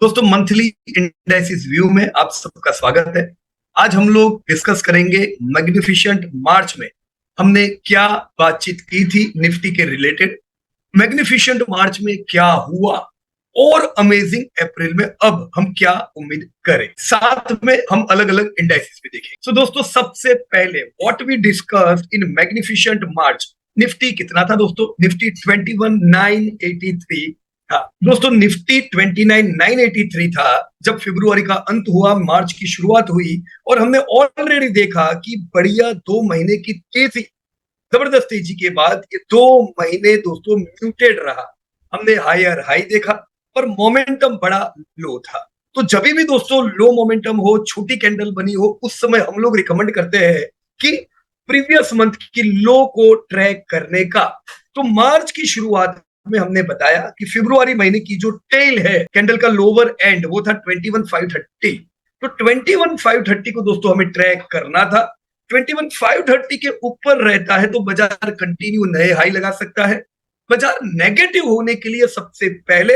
दोस्तों monthly indices view में आप सबका स्वागत है। आज हम लोग डिस्कस करेंगे मैग्निफिशेंट मार्च में हमने क्या बातचीत की थी निफ्टी के रिलेटेड, मैग्निफिशेंट मार्च में क्या हुआ और अमेजिंग अप्रैल में अब हम क्या उम्मीद करें। साथ में हम अलग अलग इंडाइसिस भी देखेंगे। सो दोस्तों सबसे पहले what we discussed in magnificent March, Nifty कितना था दोस्तों? निफ्टी 21,983 था। दोस्तों निफ्टी 29,983 था जब फरवरी का अंत हुआ, मार्च की शुरुआत हुई और हमने ऑलरेडी देखा कि बढ़िया 2 महीने की तेजी, जबरदस्त तेजी के बाद ये 2 महीने दोस्तों म्यूटेड रहा। हमने हायर हाई देखा और मोमेंटम बड़ा लो था। तो जब भी दोस्तों लो मोमेंटम हो, छोटी कैंडल बनी हो, उस समय हम लोग रिकमेंड करते हैं कि प्रीवियस मंथ की लो को ट्रैक करने का। तो मार्च की शुरुआत में हमने बताया कि फरवरी महीने की जो टेल है कैंडल का लोअर एंड वो था 21,530। तो 21,530 को दोस्तों हमें ट्रैक करना था। 21,530 के ऊपर रहता है तो बाजार कंटिन्यू नए हाई लगा सकता है। बाजार नेगेटिव होने के लिए सबसे पहले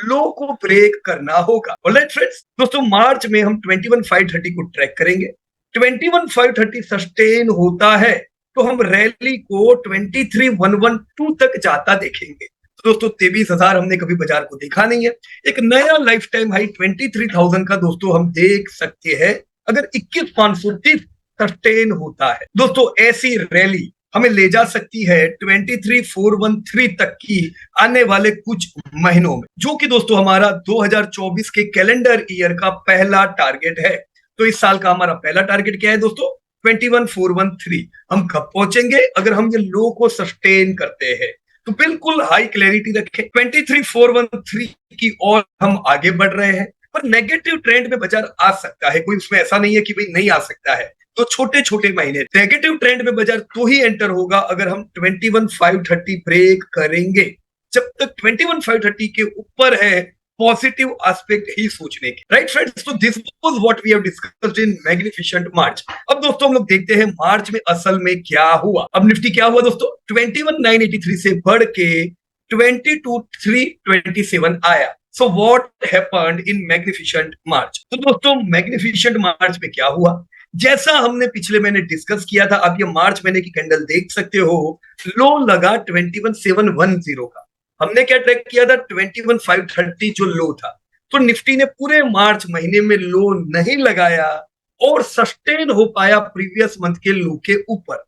लो को ब्रेक करना होगा। ऑलराइट फ्रेंड्स, दोस्तों मार्च में हम 21,530 को ट्रैक करेंगे। 21,530 सस्टेन होता है तो हम रैली को 23,112 तक जाता देखेंगे। तो दोस्तों 23,000 हमने कभी बाजार को देखा नहीं है। एक नया लाइफ टाइम हाई 23,000 का दोस्तों हम देख सकते हैं अगर 21,530 सस्टेन होता है। दोस्तों ऐसी रैली हमें ले जा सकती है 23,413 तक की आने वाले कुछ महीनों में, जो कि दोस्तों हमारा 2024 के कैलेंडर ईयर का पहला टारगेट है। तो इस साल का हमारा पहला टारगेट क्या है दोस्तों? 21,413। हम कब पहुंचेंगे? अगर हम ये लो को सस्टेन करते हैं तो बिल्कुल हाई क्लैरिटी रखें, 23,413 की ओर हम आगे बढ़ रहे हैं। पर नेगेटिव ट्रेंड में बाजार आ सकता है, कोई उसमें ऐसा नहीं है कि भाई नहीं आ सकता है। तो छोटे छोटे महीने नेगेटिव ट्रेंड में बाजार तो ही एंटर होगा अगर हम 21,530 ब्रेक करेंगे। जब तक 21,530 के ऊपर है पॉजिटिव एस्पेक्ट ही सोचने के। राइट फ्रेंड्स, तो this was what we have discussed in magnificent March. अब दोस्तों हम लोग देखते हैं मार्च में असल में क्या हुआ। अब निफ्टी क्या हुआ दोस्तों? 21,983 से बढ़ के 22,327 आया। So what happened in magnificent March? तो दोस्तों मैग्निफिशेंट मार्च में क्या हुआ, जैसा हमने पिछले महीने डिस्कस किया था, आप ये मार्च महीने की कैंडल देख सकते हो। लो लगा 21,710 का। हमने क्या ट्रैक किया था? 21,530 जो लो था। तो निफ्टी ने पूरे मार्च महीने में लो नहीं लगाया और सस्टेन हो पाया प्रीवियस मंथ के लो के ऊपर।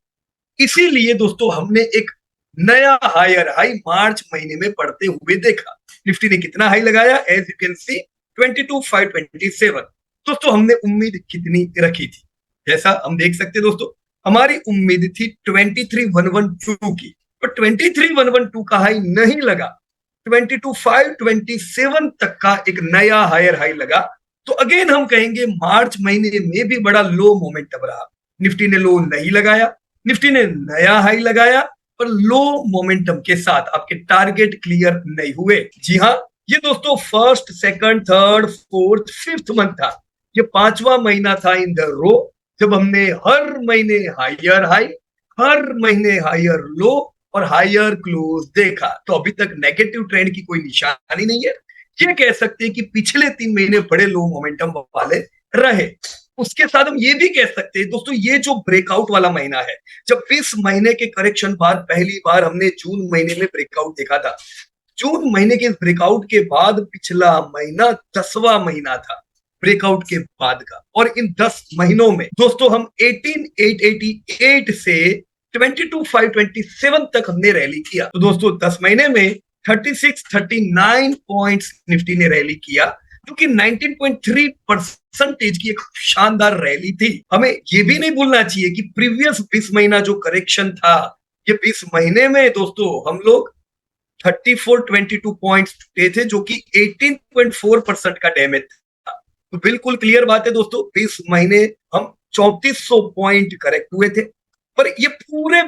इसीलिए दोस्तों हमने एक नया हायर हाई मार्च महीने में पढ़ते हुए देखा। निफ्टी ने कितना हाई लगाया? As you can see 22,527। दोस्तों हमने उम्मीद कितनी रखी थी? जैसा हम देख सकते दोस्तों, हमारी उम्मीद थी 23,112 की, पर 23,112 का हाई नहीं लगा। 22,527 तक का एक नया हायर हाई लगा। तो अगेन हम कहेंगे मार्च महीने में भी बड़ा लो मोमेंटम रहा। निफ्टी ने लो नहीं लगाया, निफ्टी ने नया हाई लगाया, पर लो मोमेंटम के साथ आपके टारगेट क्लियर नहीं हुए। जी हाँ, ये दोस्तों first, second, third, fourth, fifth month था। ये 5वां महीना था इन द रो जब हमने हर महीने हायर हाई, हर महीने हायर लो और हायर क्लोज देखा। तो अभी तक नेगेटिव ट्रेंड की कोई निशानी नहीं है। ये कह सकते हैं कि पिछले 3 महीने बड़े लो मोमेंटम वाले रहे। उसके साथ हम ये भी कह सकते हैं दोस्तों, ये जो ब्रेकआउट वाला महीना है, जब 20 महीने के करेक्शन बाद पहली बार हमने जून महीने में ब्रेकआउट देखा था। जून महीने के ब्रेकआउट के बाद पिछला महीना 10वां महीना था ब्रेकआउट के बाद का। और इन 10 महीनों में दोस्तों हम 18,888 से 22,527 तक हमने रैली किया। तो दोस्तों 10 महीने में 39 पॉइंट्स निफ्टी ने रैली किया, जो कि 19.3% की एक शानदार रैली थी। हमें ये भी नहीं भूलना चाहिए कि प्रीवियस 20 महीना जो करेक्शन था, ये 20 महीने में दोस्तों हम लोग 3422 पॉइंट्स टूटे थे, जो कि 18.4% का डैमेज था। तो बिल्कुल क्लियर बात है दोस्तों, 20 महीने हम 3400 पॉइंट करेक्ट हुए थे। पर ये पूरे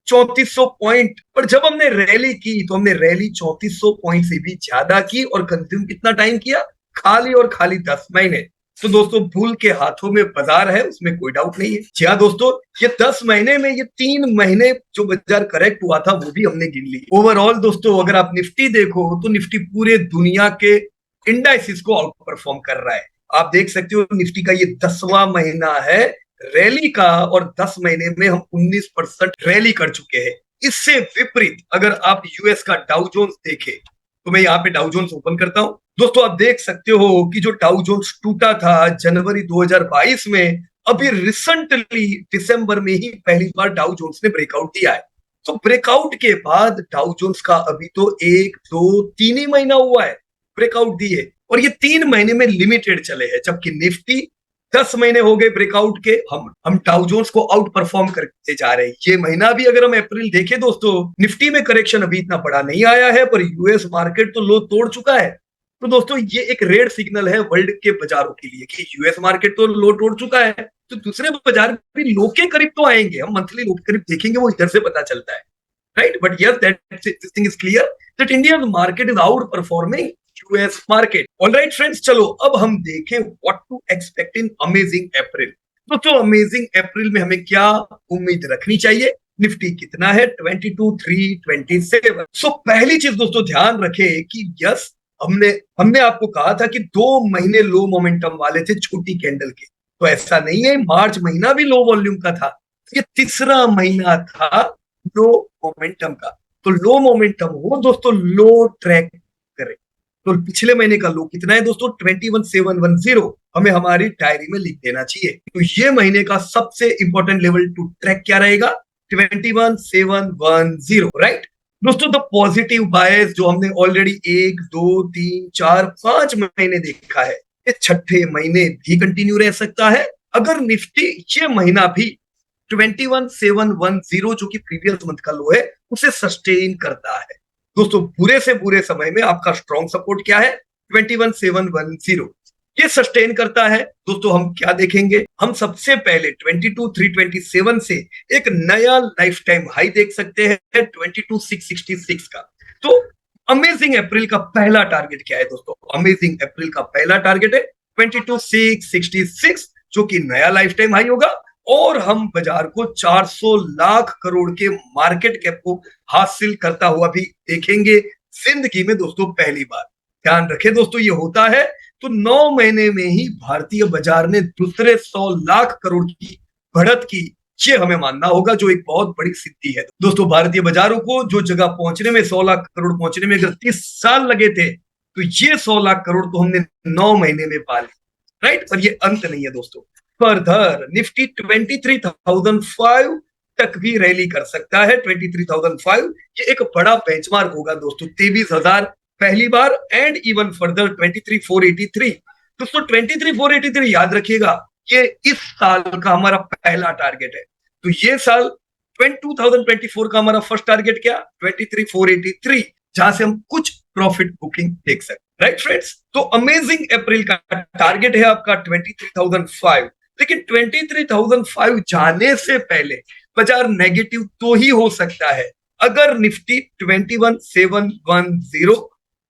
3400 पॉइंट पर जब हमने रैली की तो हमने रैली 3400 पॉइंट से भी ज्यादा की और कंज्यूम कितना टाइम किया? खाली और खाली 10 महीने। तो दोस्तों भूल के हाथों में बाजार है, उसमें कोई डाउट नहीं है। जी हाँ दोस्तों, ये 10 महीने में ये 3 महीने जो बाजार करेक्ट हुआ था वो भी हमने गिन ली। ओवरऑल दोस्तों अगर आप निफ्टी देखो तो निफ्टी पूरे दुनिया के इंडाइसिस को आउट परफॉर्म कर रहा है। आप देख सकते हो निफ्टी का ये 10वां महीना है रैली का और 10 महीने में हम 19% रैली कर चुके हैं। इससे विपरीत अगर आप यूएस का डाउ जोन्स देखें तो मैं यहाँ पे डाउ जोन्स ओपन करता हूं। दोस्तों आप देख सकते हो कि जो डाउ जोन्स टूटा था जनवरी 2022 में, अभी रिसेंटली दिसंबर में ही पहली बार डाउ जोन्स ने ब्रेकआउट दिया है। तो ब्रेकआउट के बाद डाउ जोन्स का अभी तो 1 2 3 ही महीना हुआ है ब्रेकआउट दिए, और ये 3 महीने में लिमिटेड चले हैं, जबकि निफ्टी 10 महीने हो गए ब्रेकआउट के। हम डाउ जोन्स को आउट परफॉर्म करते जा रहे हैं। ये महीना भी अगर हम अप्रैल देखें दोस्तों, निफ्टी में करेक्शन अभी इतना बड़ा नहीं आया है, पर यूएस मार्केट तो लो तोड़ चुका है। तो दोस्तों ये एक रेड सिग्नल है वर्ल्ड के बाजारों के लिए कि यूएस मार्केट तो लो तोड़ चुका है, तो दूसरे बाजार भी लो के करीब तो आएंगे। हम मंथली लो के करीब देखेंगे, वो इधर से पता चलता है, right. But yes, that this thing is clear that India market is outperforming US market. Alright friends, चलो अब हम देखें what to expect in amazing April. तो अमेजिंग अप्रैल में हमें क्या उम्मीद रखनी चाहिए? निफ्टी कितना है? 22,327। सो पहली चीज दोस्तों ध्यान रखे कि यस, हमने आपको कहा था कि 2 महीने लो मोमेंटम वाले थे छोटी कैंडल के, तो ऐसा नहीं है। मार्च महीना भी लो वॉल्यूम का था, ये तीसरा महीना था लो मोमेंटम का। तो लो मोमेंटम हो दोस्तों, लो ट्रैक करे। तो पिछले महीने का लो कितना है दोस्तों? 21,710। हमें हमारी डायरी में लिख देना चाहिए। तो ये महीने का सबसे इंपॉर्टेंट लेवल टू ट्रैक क्या रहेगा? 21,710, राइट। दोस्तों द पॉजिटिव बायस जो हमने ऑलरेडी 1 2 3 4 5 महीने देखा है, ये छठे महीने भी कंटिन्यू रह सकता है अगर निफ्टी ये महीना भी 21,710 जो कि प्रीवियस मंथ का लो है उसे सस्टेन करता है। दोस्तों बुरे से बुरे समय में आपका स्ट्रॉन्ग सपोर्ट क्या है? 21,710। ये सस्टेन करता है दोस्तों, हम क्या देखेंगे? हम सबसे पहले 22,327 से एक नया लाइफ टाइम हाई देख सकते हैं 22,666 का। तो अमेजिंग अप्रैल का पहला टारगेट क्या है दोस्तों? अमेजिंग अप्रैल का पहला टारगेट है 22,666 जो कि नया लाइफ टाइम हाई होगा, और हम बाजार को 400 लाख करोड़ के मार्केट कैप को हासिल करता हुआ भी देखेंगे जिंदगी में दोस्तों, पहली बार। ध्यान रखें दोस्तों, ये होता है तो 9 महीने में ही भारतीय बाजार ने दूसरे 100 लाख करोड़ की बढ़त की। ये हमें मानना होगा, जो एक बहुत बड़ी सिद्धि है दोस्तों। भारतीय बाजारों को जो जगह पहुंचने में 100 लाख करोड़ पहुंचने में अगर 30 साल लगे थे, तो ये 100 लाख करोड़ तो हमने 9 महीने में पा ली, राइट। पर ये अंत नहीं है दोस्तों। फर्दर निफ्टी 23,005 तक भी रैली कर सकता है। 23,005 ये एक बड़ा बेंचमार्क होगा दोस्तों। 23,000 पहली बार, एंड इवन फर्दर 23,483। दोस्तों 23,483 याद रखिएगा, ये इस साल का हमारा पहला टारगेट है। तो ये साल 2024 का हमारा फर्स्ट टारगेट क्या? 23,483, जहां से हम कुछ प्रॉफिट बुकिंग देख सकते, राइट फ्रेंड्स। तो अमेजिंग अप्रैल का टारगेट है आपका 23,005, लेकिन 23,005 जाने से पहले बाजार नेगेटिव तो ही हो सकता है अगर निफ्टी 21,710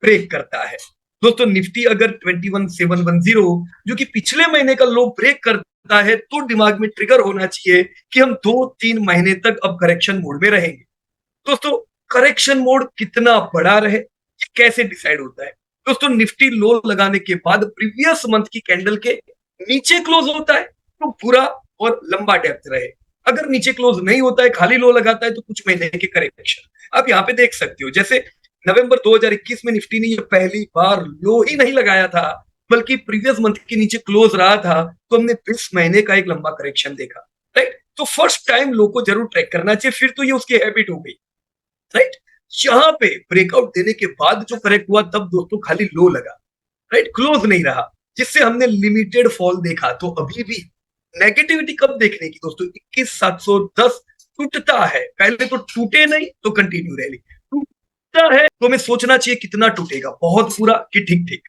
ब्रेक करता है। दोस्तों निफ्टी अगर 21,710 जो कि पिछले महीने का लो ब्रेक करता है, तो दिमाग में ट्रिगर होना चाहिए कि हम 2-3 महीने तक अब करेक्शन मोड में रहेंगे। दोस्तों करेक्शन मोड कितना बड़ा रहे, ये कैसे डिसाइड होता है? दोस्तों निफ्टी लो लगाने के बाद प्रीवियस मंथ की कैंडल के नीचे क्लोज होता है तो पूरा और लंबा डेप्थ रहे। अगर नीचे क्लोज नहीं होता है, खाली लो लगाता है, तो कुछ महीने के करेक्शन आप यहाँ पे देख सकते हो। जैसे नवंबर 2021 में निफ्टी ने ये पहली बार लो ही नहीं लगाया था, बल्कि प्रीवियस मंथ के नीचे क्लोज रहा था, तो हमने 20 महीने का एक लंबा करेक्शन देखा, राइट। तो फर्स्ट टाइम लो को जरूर ट्रैक करना चाहिए, फिर तो ये उसकी हैबिट हो गई, राइट। यहाँ पे ब्रेकआउट देने के बाद जो करेक्ट हुआ, तब दोस्तों खाली लो लगा, राइट, क्लोज नहीं रहा, जिससे हमने लिमिटेड फॉल देखा। तो अभी भी नेगेटिविटी कब देखने की दोस्तों? 21,710 टूटता है, पहले तो टूटे नहीं तो कंटिन्यू रैली, टूटता है तो हमें सोचना चाहिए कितना टूटेगा, बहुत पूरा कि ठीक ठीक।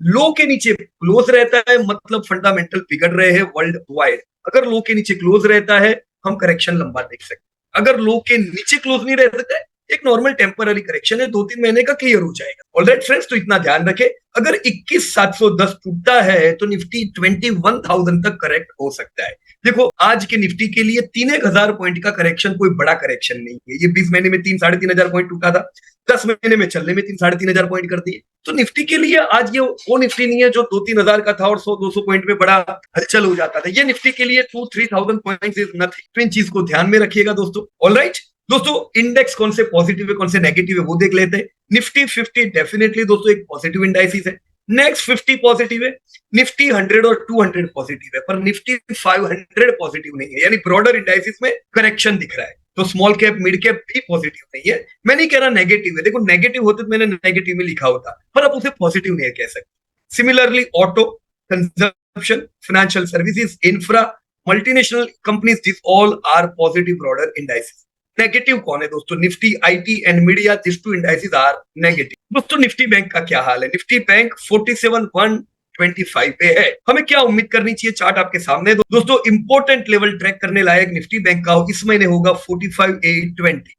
लो के नीचे क्लोज रहता है मतलब फंडामेंटल बिगड़ रहे हैं वर्ल्ड वाइड। अगर लो के नीचे क्लोज रहता है हम करेक्शन लंबा देख सकते हैं। अगर लो के नीचे क्लोज नहीं रह सकते एक नॉर्मल टेम्पररी करेक्शन है, 2-3 महीने का क्लियर हो जाएगा। ऑलराइट फ्रेंड्स, तो इतना ध्यान रखें, अगर 21,710 टूटता है तो निफ्टी 21,000 तक करेक्ट हो सकता है। देखो, आज के निफ्टी के लिए 3-1,000 पॉइंट का करेक्शन कोई बड़ा करेक्शन नहीं है। ये 20 महीने में 3-3,500 पॉइंट टूटा था, 10 महीने में चलने में 3-3,500 पॉइंट कर दिए। तो निफ्टी के लिए आज ये वो निफ्टी नहीं है जो 2-3 हजार का था और 100-200 पॉइंट में बड़ा हलचल हो जाता था। ये निफ्टी के लिए 2-3,000 पॉइंट इज नथिंग। तो इन चीज को ध्यान में रखिएगा दोस्तों। ऑलराइट दोस्तों, इंडेक्स कौन से पॉजिटिव है कौन से नेगेटिव है वो देख लेते हैं। निफ्टी 50 डेफिनेटली दोस्तों एक पॉजिटिव इंडाइसिस है। नेक्स्ट 50 पॉजिटिव है, निफ्टी 100 और 200 पॉजिटिव है, पर निफ्टी 500 पॉजिटिव नहीं है, यानी ब्रॉडर इंडाइसिस में करेक्शन दिख रहा है। तो स्मॉल कैप मिड कैप भी पॉजिटिव नहीं है। मैं नहीं कह रहा नेगेटिव है, देखो नेगेटिव होते तो मैंने नेगेटिव में लिखा होता, पर आप उसे पॉजिटिव नहीं कह सकते। Similarly auto, consumption, financial services, infra, multinational companies, this all are positive broader indices. Negative कौन है दोस्तों? Nifty, IT and media, this two indices are negative. दोस्तों निफ्टी बैंक का क्या हाल है? निफ्टी बैंक 47,125 पे है। हमें क्या उम्मीद करनी चाहिए? चार्ट आपके सामने दोस्तों, इंपोर्टेंट लेवल ट्रैक करने लायक निफ्टी बैंक का इस महीने होगा 45,820।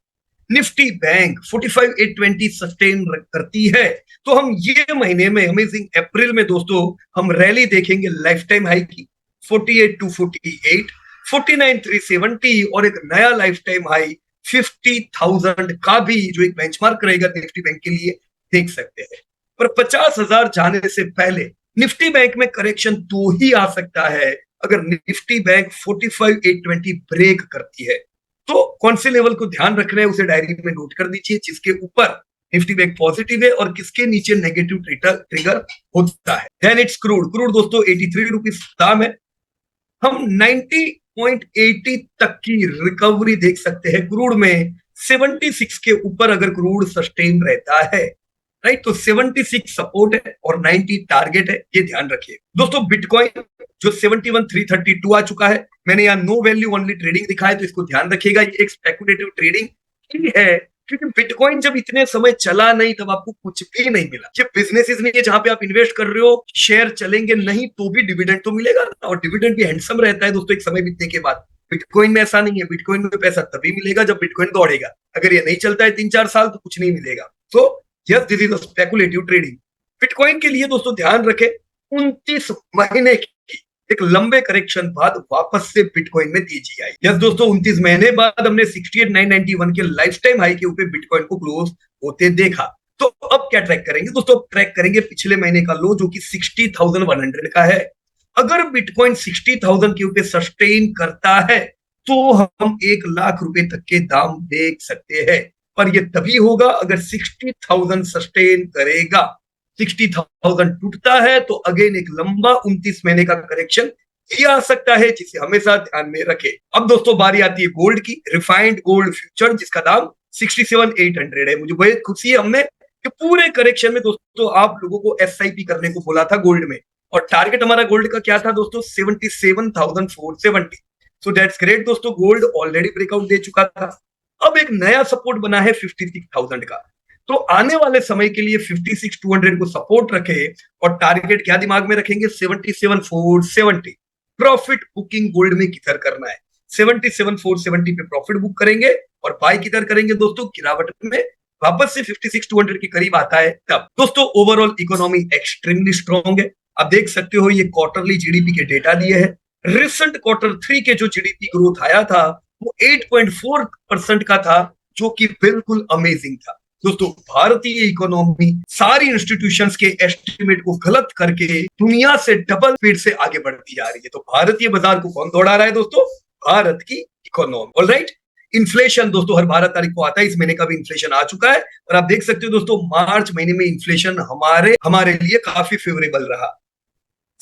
निफ्टी बैंक 45,820 सस्टेन करती है तो हम ये महीने में अमेजिंग अप्रैल में दोस्तों हम रैली देखेंगे लाइफ टाइम हाई की 48,248, 49,370 और एक नया लाइफ टाइम हाई 50,000 का भी जो एक बेंचमार्क रहेगा निफ्टी बैंक के लिए देख सकते हैं। पर 50,000 जाने से पहले निफ्टी बैंक में करेक्शन तो ही आ सकता है अगर निफ्टी बैंक 45,820 ब्रेक करती है। तो कौन से लेवल को ध्यान रखना है उसे डायरी में नोट कर दीजिए, जिसके ऊपर निफ्टी बैंक पॉजिटिव है और किसके नीचे नेगेटिव ट्रिगर होता है। Then it's crude. क्रूड दोस्तों 83 रुपीज दाम है। हम 90.80 तक की रिकवरी देख सकते हैं क्रूड में। 76 के ऊपर अगर क्रूड सस्टेन रहता है, राइट, तो 76 सपोर्ट है और 90 टारगेट है, ये ध्यान रखिए दोस्तों। बिटकॉइन जो 71,332 आ चुका है, मैंने यहाँ नो वैल्यू ओनली ट्रेडिंग दिखा है, तो इसको ध्यान रखिएगा, ये एक स्पेकुलेटिव ट्रेडिंग ही है, क्योंकि बिटकॉइन जब इतने समय चला नहीं तब आपको कुछ भी नहीं मिला। ये बिजनेसेस नहीं है जहां पे आप इन्वेस्ट कर रहे हो, शेयर चलेंगे नहीं तो भी डिविडेंड तो मिलेगा ना, और डिविडेंड भी हैंडसम रहता है दोस्तों एक समय बीतने के बाद। बिटकॉइन में ऐसा नहीं है, बिटकॉइन में पैसा तभी मिलेगा जब बिटकॉइन दौड़ेगा, अगर ये नहीं चलता है 3-4 साल तो कुछ नहीं मिलेगा। तो yes, this is speculative trading. Bitcoin के लिए दोस्तों ध्यान रखें, 29 महीने की एक लंबे करेक्शन बाद वापस से बिटकॉइन में तेजी आई। यस दोस्तों, 29 महीने बाद हमने 68,991 के लाइफ टाइम हाई के ऊपर बिटकॉइन को क्लोज होते देखा। तो अब क्या ट्रैक करेंगे दोस्तों? ट्रैक करेंगे पिछले महीने का लो जो कि 60,100 का है। अगर बिटकॉइन 60,000 के ऊपर सस्टेन करता है तो हम 1,00,000 रुपए तक के दाम देख सकते हैं, पर यह तभी होगा अगर 60,000 सस्टेन करेगा। 60,000 टूटता है तो अगेन एक लंबा 29 महीने का करेक्शन ये आ सकता है, जिसे हमेशा ध्यान में रखें। अब दोस्तों बारी आती है गोल्ड की। रिफाइंड गोल्ड फ्यूचर जिसका दाम 67,800 है। मुझे बहुत खुशी है, हमने कि पूरे करेक्शन में दोस्तों आप लोगों को एसआईपी करने को बोला था गोल्ड में, और टारगेट हमारा गोल्ड का क्या था दोस्तों? 77,470। सो दैट्स ग्रेट दोस्तों, गोल्ड ऑलरेडी ब्रेकआउट दे चुका था। अब एक नया सपोर्ट बना है 56,000 का। तो आने वाले समय के लिए 56,200 को सपोर्ट रखे और टारगेट क्या दिमाग में रखेंगे? 77,470। प्रॉफिट बुकिंग गोल्ड में किधर करना है? 77,470 पे प्रॉफिट बुक करेंगे और बाय किधर करेंगे दोस्तों? गिरावट में वापस से 56,200 के करीब आता है तब। दोस्तों ओवरऑल इकोनॉमी एक्सट्रीमली स्ट्रॉन्ग है। आप देख सकते हो ये क्वार्टरली जीडीपी के डेटा दिए हैं। रिसेंट Q3 के जो जीडीपी ग्रोथ आया था वो 8.4% का था, जो कि बिल्कुल अमेजिंग था। दोस्तों भारतीय इकोनॉमी सारी इंस्टीट्यूशंस के एस्टिमेट को गलत करके दुनिया से डबल स्पीड से आगे बढ़ती जा रही है। तो भारतीय बाजार को कौन दौड़ा रहा है दोस्तों? भारत की इकोनॉमी। ऑलराइट, इन्फ्लेशन दोस्तों हर 12 तारीख को आता है, इस महीने का भी इन्फ्लेशन आ चुका है और आप देख सकते हो दोस्तों मार्च महीने में इन्फ्लेशन हमारे लिए काफी फेवरेबल रहा।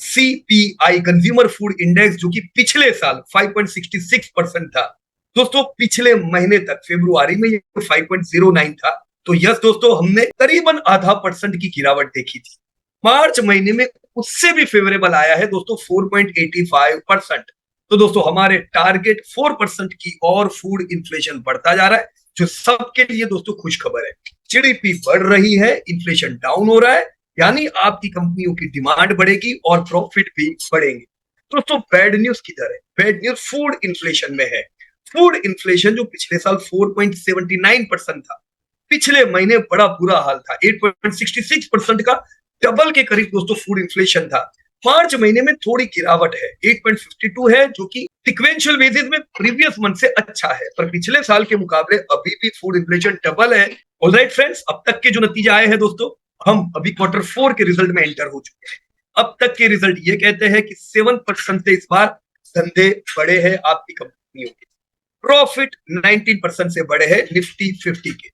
सीपीआई कंज्यूमर फूड इंडेक्स जो कि पिछले साल 5.66% था दोस्तों, पिछले महीने तक फरवरी में ये 5.09 था। तो यस दोस्तों, हमने करीबन आधा % की गिरावट देखी थी। मार्च महीने में उससे भी फेवरेबल आया है दोस्तों 4.85%। तो दोस्तों हमारे टारगेट 4% की और फूड इन्फ्लेशन बढ़ता जा रहा है, जो सबके लिए दोस्तों खुश खबर है। जीडीपी बढ़ रही है, इन्फ्लेशन डाउन हो रहा है, यानी आपकी कंपनियों की डिमांड बढ़ेगी और प्रॉफिट भी बढ़ेंगे। दोस्तों बैड न्यूज किधर है? बैड न्यूज फूड इन्फ्लेशन में है। फूड इन्फ्लेशन जो पिछले साल 4.79% था, पिछले महीने बड़ा बुरा हाल था, 8.66% का, डबल के करीब दोस्तों फूड इन्फ्लेशन था। मार्च महीने में थोड़ी गिरावट है, 8.52 है, जो कि सिक्वेंशियल बेसिस में प्रीवियस मंथ से अच्छा है, पर पिछले साल के मुकाबले अभी भी फूड इन्फ्लेशन डबल है। ऑलराइट फ्रेंड्स, अब तक के जो नतीजे आए हैं दोस्तों, हम अभी Q4 के रिजल्ट में एंटर हो चुके हैं। अब तक के रिजल्ट ये कहते हैं कि 7% से इस बार धंधे बढ़े हैं आपकी कंपनियों के। प्रॉफिट 19% से बढ़े हैं निफ्टी 50 के।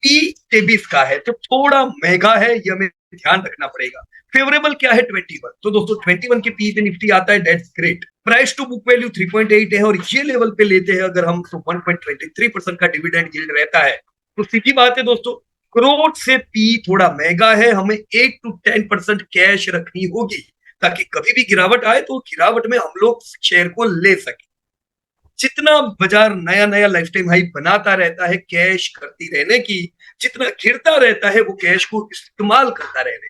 पी 23 का है, तो थोड़ा महंगा है, ये हमें ध्यान रखना पड़ेगा। फेवरेबल क्या है 21, तो दोस्तों 21 के पी पे निफ्टी आता है, that's great. Price to book value 3.8 है, और ये लेवल पे लेते हैं अगर हम, तो 1.23% का डिविडेंड यील्ड रहता है। तो सीधी बात है दोस्तों, ग्रोथ से पी थोड़ा महंगा है, हमें 8 to 10% कैश रखनी होगी, ताकि कभी भी गिरावट आए तो गिरावट में हम लोग शेयर को ले सके। जितना बाजार नया नया लाइफ टाइम हाई बनाता रहता है कैश करती रहने की, जितना गिरता रहता है वो कैश को इस्तेमाल करता रहने,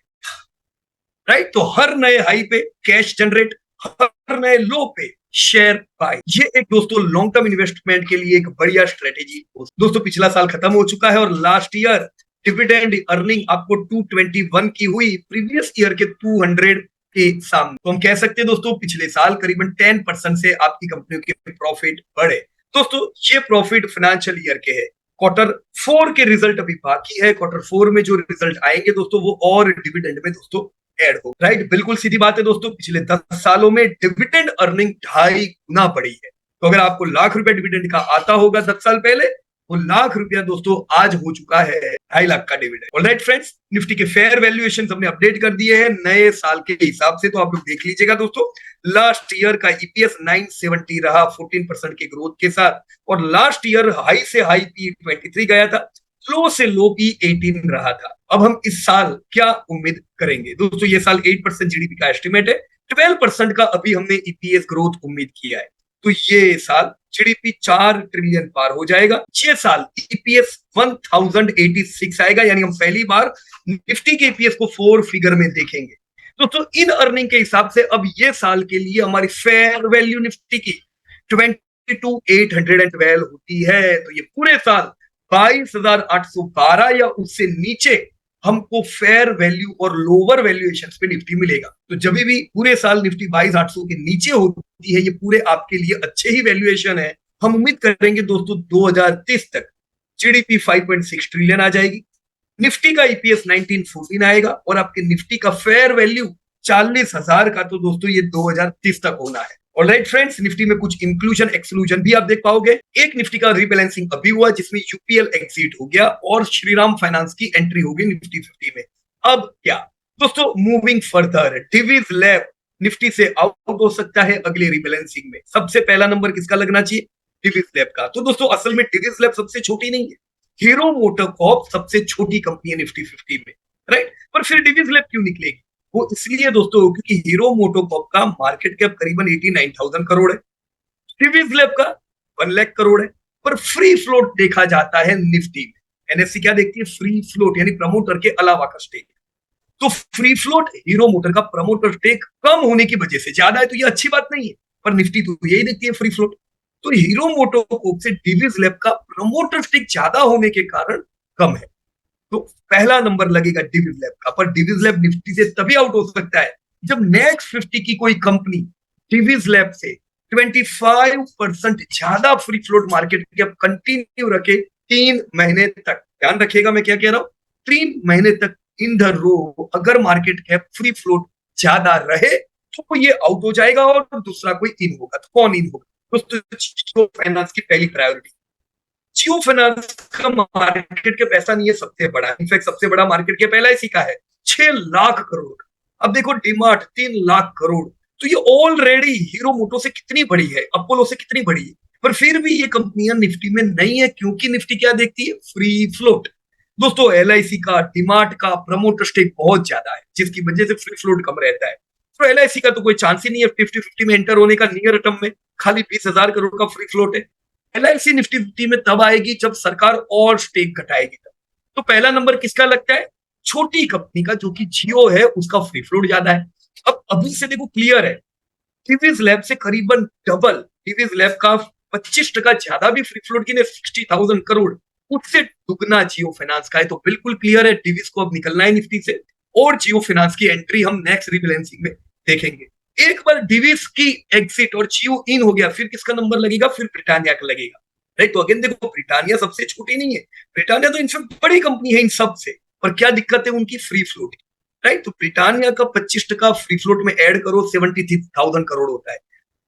राइट। तो हर नए हाई पे कैश जनरेट, हर नए लो पे शेयर बाय, ये एक दोस्तों लॉन्ग टर्म इन्वेस्टमेंट के लिए एक बढ़िया स्ट्रेटेजी। दोस्तों पिछला साल खत्म हो चुका है और लास्ट ईयर डिविडेंड अर्निंग आपको 221 की हुई, प्रीवियस ईयर के 200 के सामने। तो हम कह सकते हैं दोस्तों पिछले साल करीबन 10% से आपकी कंपनियों के प्रॉफिट बढ़े। दोस्तों ये प्रॉफिट फाइनेंशियल ईयर के है, Q4 के रिजल्ट अभी बाकी है। Q4 में जो रिजल्ट आएंगे दोस्तों वो और डिविडेंड में दोस्तों ऐड हो, राइट। बिल्कुल सीधी बात है दोस्तों, पिछले 10 सालों में डिविडेंड अर्निंग 2.5 गुना बढ़ी है। तो अगर आपको ₹1,00,000 डिविडेंड का आता होगा 10 साल पहले, वो ₹1,00,000 दोस्तों आज हो चुका है 2.5 लाख का डिविडेंड। ऑलराइट फ्रेंड्स, निफ्टी के फेयर वैल्यूएशन हमने अपडेट कर दिए हैं नए साल के हिसाब से, तो आप लोग देख लीजिएगा दोस्तों। लास्ट ईयर का ईपीएस 970 रहा 14% के ग्रोथ के साथ, और लास्ट ईयर हाई से हाई पी 23 गया था, लो से लो पी 18 रहा था। अब हम इस साल क्या उम्मीद करेंगे दोस्तों, ये साल 8% जीडीपी का एस्टिमेट है, 12% का अभी हमने ईपीएस ग्रोथ उम्मीद किया है। तो ये साल जीडीपी 4 ट्रिलियन पार हो जाएगा। ये साल ईपीएस 1086 आएगा, यानी हम पहली बार निफ्टी के ईपीएस को 4 फिगर में देखेंगे। दोस्तों इन अर्निंग के हिसाब से अब ये साल के लिए हमारी फेयर वैल्यू निफ्टी की 22,812 होती है। तो ये पूरे साल 22,812 या उससे नीचे हमको फेयर वैल्यू और लोअर वैल्यूएशन पे निफ्टी मिलेगा। तो जब भी पूरे साल निफ्टी 22,800 के नीचे होती है, ये पूरे आपके लिए अच्छे ही वैल्यूएशन है। हम उम्मीद करेंगे दोस्तों 2030 तक जीडीपी 5.6 ट्रिलियन आ जाएगी, निफ्टी का ईपीएस 1914 आएगा, और आपके निफ्टी का फेयर वैल्यू 40,000 का तो दोस्तों ये 2030 तक होना है। ऑलराइट फ्रेंड्स, निफ्टी में कुछ इंक्लूजन एक्सक्लूजन भी आप देख पाओगे। एक निफ्टी का रीबैलेंसिंग अभी हुआ जिसमें यूपीएल एग्जिट हो गया और श्रीराम फाइनेंस की एंट्री होगी निफ्टी 50 में। अब क्या दोस्तों, moving further, Divi's lab Nifty से आउट हो सकता है अगले रीबैलेंसिंग में। सबसे पहला नंबर किसका लगना चाहिए? डिविज लैब का। तो दोस्तों असल में डिविज लैब सबसे छोटी नहीं है, हीरो मोटोकॉर्प सबसे छोटी कंपनी है निफ्टी 50 में, राइट। पर फिर डिविज लैब क्यों निकलेगी? वो इसलिए दोस्तों क्योंकि हीरो मोटोकॉर्प का मार्केट कैप करीबन 89,000 करोड़ है, डिविज लैब का 1 लाख करोड़ है। पर फ्री फ्लोट देखा जाता है निफ्टी में, एनएससी क्या देखती है? फ्री फ्लोट, यानी प्रमोटर के अलावा का स्टेक। तो फ्री फ्लोट हीरो मोटर का प्रमोटर स्टेक कम होने की वजह से ज्यादा है, तो ये अच्छी बात नहीं है, पर निफ्टी तो यही देखती है फ्री फ्लोट। तो हीरो मोटोकॉर्प से डिविज लैब का प्रमोटर स्टेक ज्यादा होने के कारण कम है, तो पहला नंबर लगेगा डिविज लैब का। पर डिविज लैब निफ्टी से तभी आउट हो सकता है जब नेक्स्ट 50 की कोई कंपनी डिविज लैब से 25% ज्यादा free float market cap continue रखे 3 महीने तक। ध्यान रखिएगा मैं क्या कह रहा हूं, 3 महीने तक इन द रो अगर मार्केट कैप फ्री फ्लोट ज्यादा रहे तो ये आउट हो जाएगा और दूसरा कोई इन होगा। तो कौन इन होगा? दोस्तों फाइनेंस की पहली प्रायोरिटी, जियो फाइनेंस का मार्केट कैप ऐसा नहीं है सबसे बड़ा, इनफैक्ट सबसे बड़ा मार्केट कैप एलआईसी का है 6 लाख करोड़। अब देखो डीमार्ट 3 लाख करोड़, तो ये ऑलरेडी हीरो मोटो से कितनी बड़ी है, अपोलो से कितनी बड़ी है। पर फिर भी ये कंपनियां निफ्टी में नहीं है, क्योंकि निफ्टी क्या देखती है? Free float. दोस्तों एलआईसी का, डीमार्ट का प्रमोटर स्टेक बहुत ज्यादा है, जिसकी वजह से फ्री फ्लोट कम रहता है। तो एलआईसी का तो कोई चांस ही नहीं है 50-50 में एंटर होने का नियर टर्म में, खाली 20,000 करोड़ का फ्री फ्लोट है। एलआईसी निफ्टी 50 में तब आएगी जब सरकार और स्टेक घटाएगी तब। तो पहला नंबर किसका लगता है? छोटी कंपनी का, जो कि जियो है, उसका फ्री फ्लोट ज्यादा है। अब अभी से देखो क्लियर है, डिविज लैब से करीबन डबल, डिविज लैब का 25% ज्यादा भी फ्री फ्लोट की 60,000 करोड़, उससे दुगना जियो फाइनेंस का है। तो बिल्कुल क्लियर है, डिविस को अब निकलना है निफ्टी से और जियो फाइनेंस की एंट्री हम नेक्स्ट रिबैलेंसिंग में देखेंगे। एक बार डिविस की एग्जिट और जियो इन हो गया, फिर किसका नंबर लगेगा? फिर ब्रिटानिया का लगेगा, राइट। तो अगेन देखो, ब्रिटानिया सबसे छोटी नहीं है, ब्रिटानिया तो इनफैक्ट बड़ी कंपनी है इन सब से, पर क्या दिक्कत है? उनकी फ्री फ्लोट, राइट। तो ब्रिटानिया का 25% फ्री फ्लोट में ऐड करो 73,000 करोड़ होता है,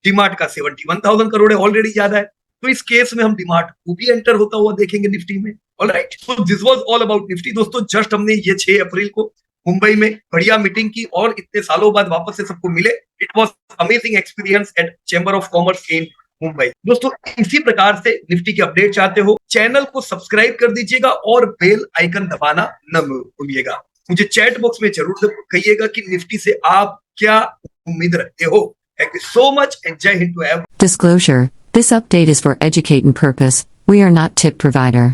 डीमार्ट का 71,000 करोड़ है, ऑलरेडी ज्यादा है। तो इस केस में हम डीमार्ट को भी एंटर होता हुआ देखेंगे निफ्टी में। Alright, so this was all about Nifty. दोस्तों, जस्ट हमने ये 6 अप्रैल को मुंबई में बढ़िया मीटिंग की और इतने सालों बाद वापस से सबको मिले। It was amazing experience eight chamber of commerce इन मुंबई। दोस्तों, इसी प्रकार से निफ्टी की अपडेट चाहते हो, चैनल को सब्सक्राइब कर दीजिएगा और बेल आइकन दबाना न भूलिएगा। मुझे चैट बॉक्स में जरूर कहिएगा कि निफ्टी से आप क्या उम्मीद रखते हो। Thank you so much and Jai Hind to everyone. Disclosure: this update is for educating purpose. We are not tip provider.